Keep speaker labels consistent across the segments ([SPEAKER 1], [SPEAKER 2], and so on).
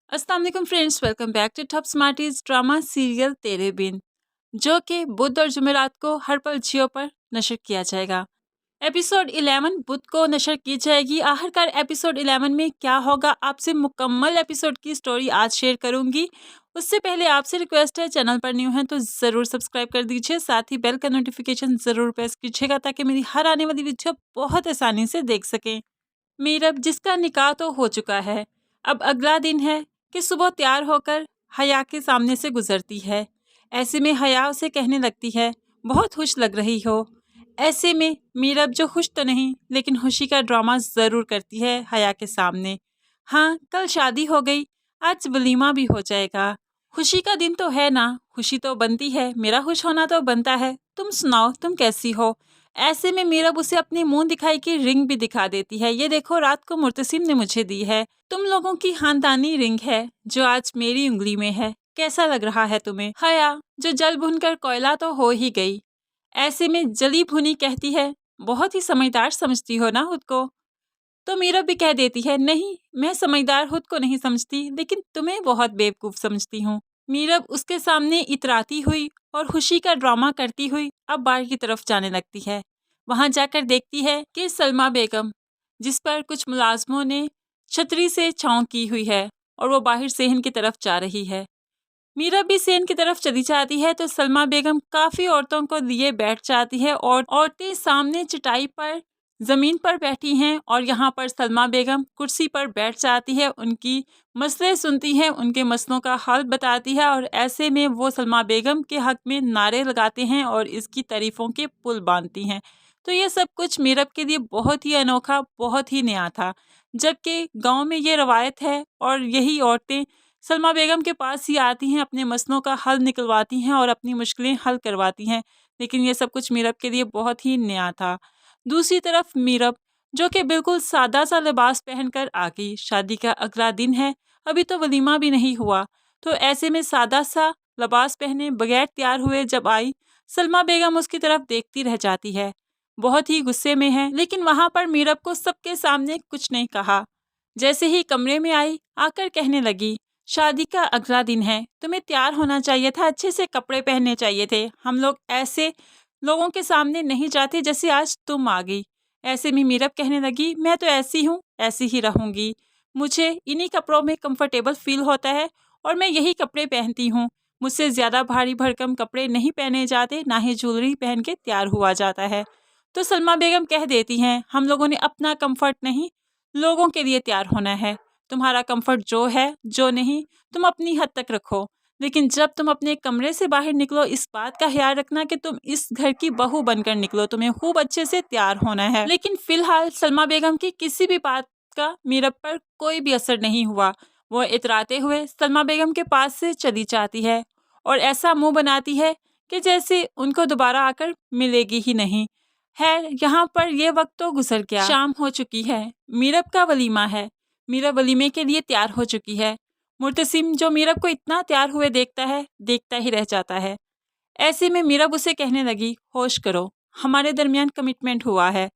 [SPEAKER 1] अस्सलाम वालेकुम friends, welcome back to Top Smarties drama serial Tere Bin, जो कि बुध और जुमेरात को हर पल जियो पर नशर किया जाएगा। एपिसोड 11 बुध को नशर की जाएगी। आखिरकार एपिसोड 11 में क्या होगा, आपसे मुकम्मल एपिसोड की स्टोरी आज शेयर करूंगी। उससे पहले आपसे रिक्वेस्ट है, चैनल पर न्यू है तो ज़रूर सब्सक्राइब कर दीजिए, साथ ही बेल का नोटिफिकेशन ज़रूर प्रेस कीजिएगा ताकि मेरी हर आने वाली वीडियो बहुत आसानी से देख सकें। मीरब, जिसका निकाह तो हो चुका है, अब अगला दिन है कि सुबह तैयार होकर हया के सामने से गुजरती है। ऐसे में हया उसे कहने लगती है, बहुत खुश लग रही हो। ऐसे में मीरब, जो खुश तो नहीं लेकिन खुशी का ड्रामा ज़रूर करती है हया के सामने। हाँ, कल शादी हो गई, आज वलीमा भी हो जाएगा। खुशी का दिन तो है ना, खुशी तो बनती है, मेरा खुश होना तो बनता है। तुम सुनाओ, तुम कैसी हो? ऐसे में मीरब उसे अपनी मुंह दिखाई की रिंग भी दिखा देती है। ये देखो, रात को मुर्तसिम ने मुझे दी है, तुम लोगों की खानदानी रिंग है जो आज मेरी उंगली में है। कैसा लग रहा है तुम्हें? हया, जो जल भुनकर कोयला तो हो ही गई, ऐसे में जली भुनी कहती है, बहुत ही समझदार समझती हो ना खुद को। तो मीरा भी कह देती है, नहीं, मैं समझदार खुद को नहीं समझती, लेकिन तुम्हें बहुत बेवकूफ समझती हूँ। मीरब उसके सामने इतराती हुई और खुशी का ड्रामा करती हुई अब बाहर की तरफ जाने लगती है। वहां जाकर देखती है कि सलमा बेगम, जिस पर कुछ मुलाजमों ने छतरी से छांव की हुई है, और वो बाहर सेहन की तरफ जा रही है। मीरा भी सेन की तरफ चली जाती है तो सलमा बेगम काफी औरतों को लिए बैठ जाती है और औरतें सामने चटाई पर जमीन पर बैठी हैं, और यहाँ पर सलमा बेगम कुर्सी पर बैठ जाती है, उनकी मसले सुनती है, उनके मसलों का हल बताती है, और ऐसे में वो सलमा बेगम के हक में नारे लगाते हैं और इसकी तारीफों के पुल बांधती हैं। तो ये सब कुछ मीरब के लिए बहुत ही अनोखा, बहुत ही नया था, जबकि गांव में ये रवायत है और यही औरतें सलमा बेगम के पास ही आती हैं, अपने मसलों का हल निकलवाती हैं और अपनी मुश्किलें हल करवाती हैं। लेकिन ये सब कुछ मीरब के लिए बहुत ही नया था। दूसरी तरफ मीरब, जो कि बिल्कुल सादा सा लिबास पहनकर आ गई, शादी का अगला दिन है, अभी तो वलीमा भी नहीं हुआ, तो ऐसे में सादा सा लिबास पहने बगैर तैयार हुए जब आई, सलमा बेगम उसकी तरफ देखती रह जाती है, बहुत ही गुस्से में है। लेकिन वहां पर मीरब को सबके सामने कुछ नहीं कहा। जैसे ही कमरे में आई, आकर कहने लगी, शादी का अगला दिन है, तुम्हें तैयार होना चाहिए था, अच्छे से कपड़े पहनने चाहिए थे। हम लोग ऐसे लोगों के सामने नहीं जाते जैसे आज तुम आ गई। ऐसे में मीरब कहने लगी, मैं तो ऐसी हूँ, ऐसी ही रहूंगी, मुझे इन्हीं कपड़ों में कंफर्टेबल फील होता है और मैं यही कपड़े पहनती हूँ। मुझसे ज़्यादा भारी भरकम कपड़े नहीं पहने जाते, ना ही ज्वेलरी पहन के तैयार हुआ जाता है। तो सलमा बेगम कह देती हैं, हम लोगों ने अपना कंफर्ट नहीं, लोगों के लिए तैयार होना है। तुम्हारा कंफर्ट जो है, जो नहीं, तुम अपनी हद तक रखो, लेकिन जब तुम अपने कमरे से बाहर निकलो, इस बात का ख्याल रखना कि तुम इस घर की बहू बनकर निकलो, तुम्हें खूब अच्छे से तैयार होना है। लेकिन फिलहाल सलमा बेगम की किसी भी बात का मीरब पर कोई भी असर नहीं हुआ। वो इतराते हुए सलमा बेगम के पास से चली जाती है और ऐसा मुंह बनाती है कि जैसे उनको दोबारा आकर मिलेगी ही नहीं। है, यहाँ पर यह वक्त तो गुजर गया, शाम हो चुकी है, मीरब का वलीमा है, मीरब वलीमे के लिए तैयार हो चुकी है। मुर्तसिम, जो मीरब को इतना तैयार हुए देखता है, देखता ही रह जाता है। ऐसे में मीरब उसे कहने लगी, होश करो, हमारे दरमियान कमिटमेंट हुआ है।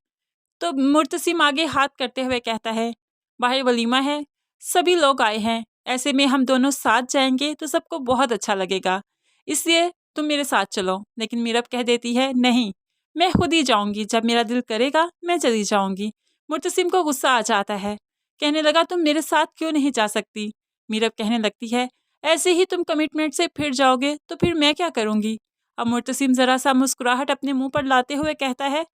[SPEAKER 1] तो मुर्तसिम आगे हाथ करते हुए कहता है, बाहर वलीमा है, सभी लोग आए हैं, ऐसे में हम दोनों साथ जाएंगे तो सबको बहुत अच्छा लगेगा, इसलिए तुम मेरे साथ चलो। लेकिन मीरब कह देती है, नहीं, मैं खुद ही जाऊंगी, जब मेरा दिल करेगा मैं चली जाऊंगी। मुर्तसिम को गुस्सा आ जाता है, कहने लगा, तुम मेरे साथ क्यों नहीं जा सकती? मीरब कहने लगती है, ऐसे ही तुम कमिटमेंट से फिर जाओगे तो फिर मैं क्या करूंगी? अब मुर्तसिम जरा सा मुस्कुराहट अपने मुंह पर लाते हुए कहता है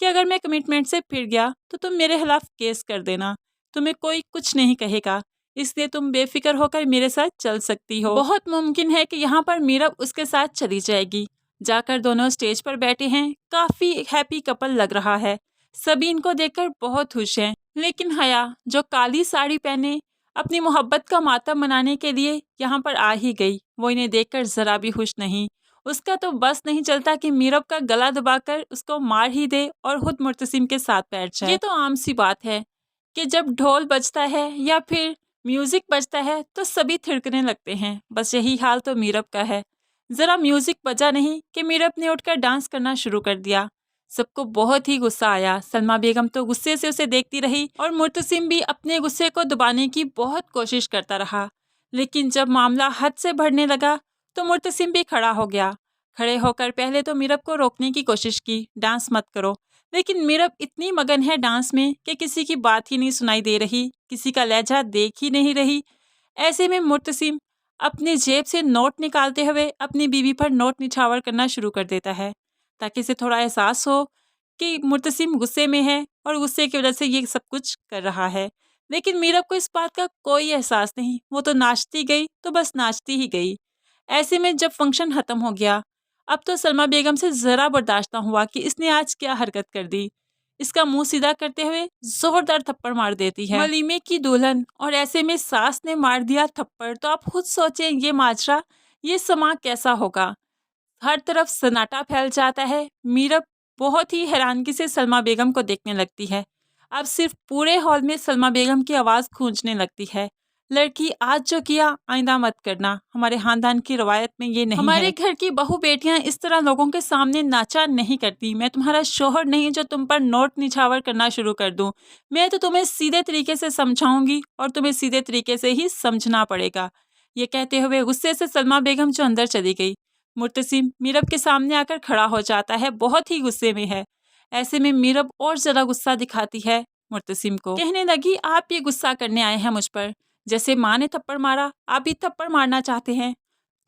[SPEAKER 1] कि अगर मैं कमिटमेंट से फिर गया तो तुम मेरे खिलाफ केस कर देना, तुम्हें कोई कुछ नहीं कहेगा, इसलिए तुम बेफिक्र होकर मेरे साथ चल सकती हो। बहुत मुमकिन है कि यहाँ पर मीरब उसके साथ चली जाएगी। जाकर दोनों स्टेज पर बैठे हैं, काफी हैप्पी कपल लग रहा है, सभी इनको देखकर बहुत खुश हैं। लेकिन हया, जो काली साड़ी पहने अपनी मोहब्बत का मातम मनाने के लिए यहाँ पर आ ही गई, वो इन्हें देखकर जरा भी खुश नहीं। उसका तो बस नहीं चलता कि मीरब का गला दबाकर उसको मार ही दे और खुद मुर्तसिम के साथ बैठ जाए। ये तो आम सी बात है कि जब ढोल बजता है या फिर म्यूजिक बजता है तो सभी थिरकने लगते हैं, बस यही हाल तो मीरब का है। जरा म्यूजिक बजा नहीं कि मीरब ने उठकर डांस करना शुरू कर दिया। सबको बहुत ही गुस्सा आया। सलमा बेगम तो गुस्से से उसे देखती रही और मुर्तसिम भी अपने गुस्से को दबाने की बहुत कोशिश करता रहा, लेकिन जब मामला हद से बढ़ने लगा तो मुर्तसिम भी खड़ा हो गया। खड़े होकर पहले तो मीरब को रोकने की कोशिश की, डांस मत करो, लेकिन मीरब इतनी मगन है डांस में कि किसी की बात ही नहीं सुनाई दे रही, किसी का लहजा देख ही नहीं रही। ऐसे में मुर्तसिम अपनी जेब से नोट निकालते हुए अपनी बीवी पर नोट निछावर करना शुरू कर देता है, ताकि इसे थोड़ा एहसास हो कि मुर्तसिम गुस्से में है और गुस्से की वजह से ये सब कुछ कर रहा है। लेकिन मीरब को इस बात का कोई एहसास नहीं, वो तो नाचती गई तो बस नाचती ही गई। ऐसे में जब फंक्शन खत्म हो गया, अब तो सलमा बेगम से ज़रा बर्दाश्त न हुआ कि इसने आज क्या हरकत कर दी। इसका मुंह सीधा करते हुए जोरदार थप्पड़ मार देती है वलीमे की दुल्हन, और ऐसे में सास ने मार दिया थप्पड़। तो आप खुद सोचें ये माजरा, ये समा कैसा होगा। हर तरफ सन्नाटा फैल जाता है। मीरब बहुत ही हैरानगी से सलमा बेगम को देखने लगती है। अब सिर्फ पूरे हॉल में सलमा बेगम की आवाज़ गूंजने लगती है, लड़की आज जो किया आइंदा मत करना, हमारे खानदान की रवायत में ये नहीं हमारे है। घर की बहू बेटियां इस तरह लोगों के सामने नाचा नहीं करती। मैं तुम्हारा शोहर नहीं जो तुम पर नोट निछावर करना शुरू कर दूं। मैं तो तुम्हें सीधे तरीके से समझाऊंगी और तुम्हें सीधे तरीके से ही समझना पड़ेगा। ये कहते हुए गुस्से से सलमा बेगम जो अंदर चली गई। मुर्तसिम मीरब के सामने आकर खड़ा हो जाता है, बहुत ही गुस्से में है। ऐसे में मीरब और ज़्यादा गुस्सा दिखाती है मुर्तसिम को, कहने लगी आप ये गुस्सा करने आए हैं मुझ पर, जैसे माँ ने थप्पड़ मारा आप भी थप्पड़ मारना चाहते हैं।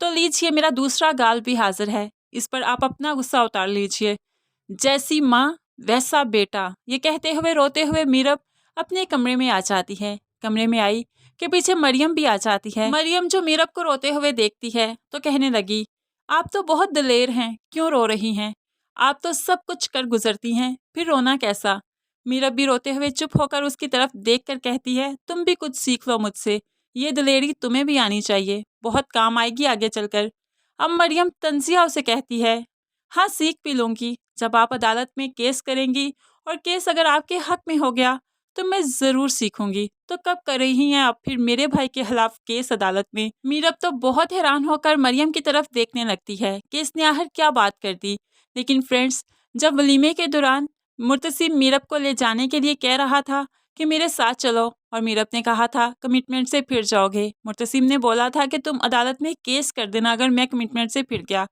[SPEAKER 1] तो लीजिए मेरा दूसरा गाल भी हाजिर है, इस पर आप अपना गुस्सा उतार लीजिए। जैसी माँ वैसा बेटा। ये कहते हुए रोते हुए मीरब अपने कमरे में आ जाती है। कमरे में आई के पीछे मरियम भी आ जाती है। मरियम जो मीरब को रोते हुए देखती है तो कहने लगी आप तो बहुत दिलेर हैं, क्यों रो रही हैं? आप तो सब कुछ कर गुजरती हैं, फिर रोना कैसा? मीरब भी रोते हुए चुप होकर उसकी तरफ देखकर कहती है तुम भी कुछ सीख लो मुझसे, ये दिलेरी तुम्हें भी आनी चाहिए, बहुत काम आएगी आगे चलकर। अब मरियम तंजिया उसे कहती है हाँ सीख भी लूँगी, जब आप अदालत में केस करेंगी और केस अगर आपके हक में हो गया तो मैं ज़रूर सीखूंगी। तो कब कर रही हैं आप फिर मेरे भाई के खिलाफ केस अदालत में? मीरब तो बहुत हैरान होकर मरियम की तरफ देखने लगती है कि इसने आखिर क्या बात कर दी। लेकिन फ्रेंड्स, जब वलीमे के दौरान मुर्तसिम मीरब को ले जाने के लिए कह रहा था कि मेरे साथ चलो, और मीरब ने कहा था कमिटमेंट से फिर जाओगे, मुर्तसिम ने बोला था कि तुम अदालत में केस कर देना अगर मैं कमिटमेंट से फिर गया,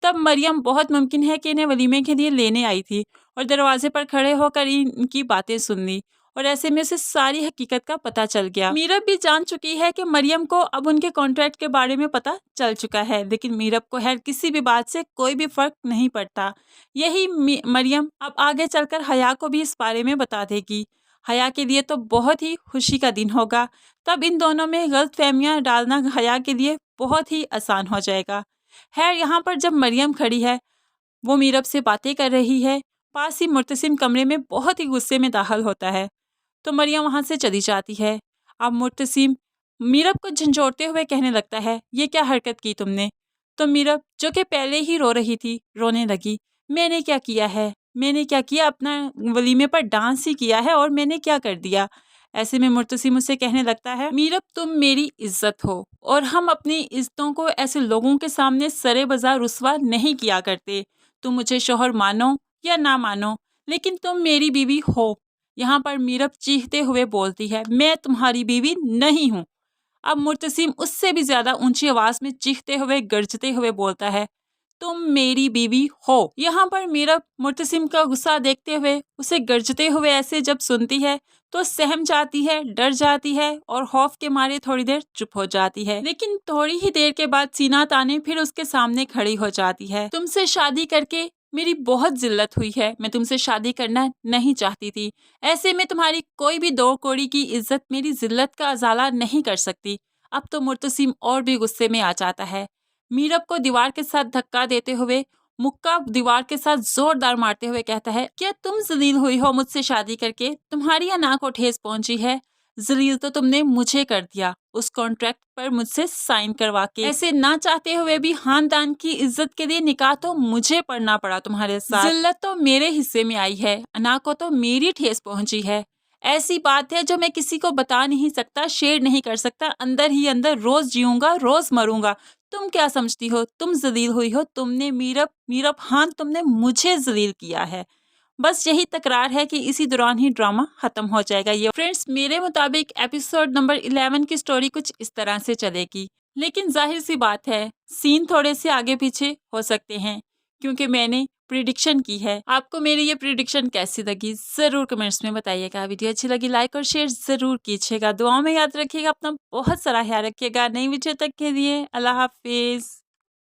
[SPEAKER 1] तब मरियम बहुत मुमकिन है कि इन्हें वलीमे के लिए लेने आई थी और दरवाजे पर खड़े होकर इनकी बातें सुन ली, और ऐसे में उसे सारी हकीकत का पता चल गया। मीरब भी जान चुकी है कि मरियम को अब उनके कॉन्ट्रैक्ट के बारे में पता चल चुका है, लेकिन मीरब को खैर किसी भी बात से कोई भी फर्क नहीं पड़ता। यही मरियम अब आगे चलकर हया को भी इस बारे में बता देगी। हया के लिए तो बहुत ही खुशी का दिन होगा, तब इन दोनों में गलतफहमियां डालना हया के लिए बहुत ही आसान हो जाएगा। खैर यहाँ पर जब मरियम खड़ी है, वो मीरब से बातें कर रही है, पास ही मुर्तसिम कमरे में बहुत ही गुस्से में दाखिल होता है, तो मरियम वहाँ से चली जाती है। अब मुर्तसिम मीरब को झंझोड़ते हुए कहने लगता है ये क्या हरकत की तुमने? तो मीरब जो कि पहले ही रो रही थी रोने लगी, मैंने क्या किया है, मैंने क्या किया, अपना वलीमे पर डांस ही किया है और मैंने क्या कर दिया? ऐसे में मुर्तसिम उसे कहने लगता है मीरब तुम मेरी इज्जत हो और हम अपनी इज्जतों को ऐसे लोगों के सामने सरे बाजार रुस्वा नहीं किया करते। तुम मुझे शोहर मानो या ना मानो, लेकिन तुम मेरी बीवी हो। यहाँ पर मीरब चीखते हुए बोलती है मैं तुम्हारी बीवी नहीं हूँ। अब मुर्तसिम उससे भी ज्यादा ऊंची आवाज में चीखते हुए गरजते हुए बोलता है तुम मेरी बीवी हो। यहाँ पर मीरब मुर्तसिम का गुस्सा देखते हुए उसे गरजते हुए ऐसे जब सुनती है तो सहम जाती है, डर जाती है और खौफ के मारे थोड़ी देर चुप हो जाती है। लेकिन थोड़ी ही देर के बाद सीना ताने फिर उसके सामने खड़ी हो जाती है। तुमसे शादी करके मेरी बहुत जिल्लत हुई है, मैं तुमसे शादी करना नहीं चाहती थी। ऐसे में तुम्हारी कोई भी दो कौड़ी की इज्जत मेरी जिल्लत का अजाला नहीं कर सकती। अब तो मुर्तसिम और भी गुस्से में आ जाता है। मीरब को दीवार के साथ धक्का देते हुए मुक्का दीवार के साथ जोरदार मारते हुए कहता है क्या तुम जलील हुई हो मुझसे शादी करके? तुम्हारी अना को ठेस पहुंची है। जलील तो तुमने मुझे कर दिया, उस कॉन्ट्रैक्ट पर मुझसे साइन करवा के। ऐसे ना चाहते हुए भी खानदान की इज्जत के लिए निकाह तो मुझे पढ़ना पड़ा तुम्हारे साथ। जिल्लत तो मेरे हिस्से में आई है, अना को तो मेरी ठेस पहुंची है। ऐसी बात है जो मैं किसी को बता नहीं सकता, शेयर नहीं कर सकता, अंदर ही अंदर रोज जीऊंगा रोज मरूंगा। तुम क्या समझती हो तुम जलील हुई हो? तुमने मीरब मीरब खान तुमने मुझे जलील किया है। बस यही तकरार है कि इसी दौरान ही ड्रामा खत्म हो जाएगा। ये फ्रेंड्स, मेरे मुताबिक एपिसोड नंबर 11 की स्टोरी कुछ इस तरह से चलेगी, लेकिन जाहिर सी बात है सीन थोड़े से आगे पीछे हो सकते हैं क्योंकि मैंने प्रिडिक्शन की है। आपको मेरी ये प्रिडिक्शन कैसी लगी जरूर कमेंट्स में बताइएगा। वीडियो अच्छी लगी लाइक और शेयर जरूर कीजिएगा। दुआओं में याद रखिएगा, अपना बहुत सारा ख्याल रखिएगा। नई वीडियो तक के लिए अल्लाह हाफिज।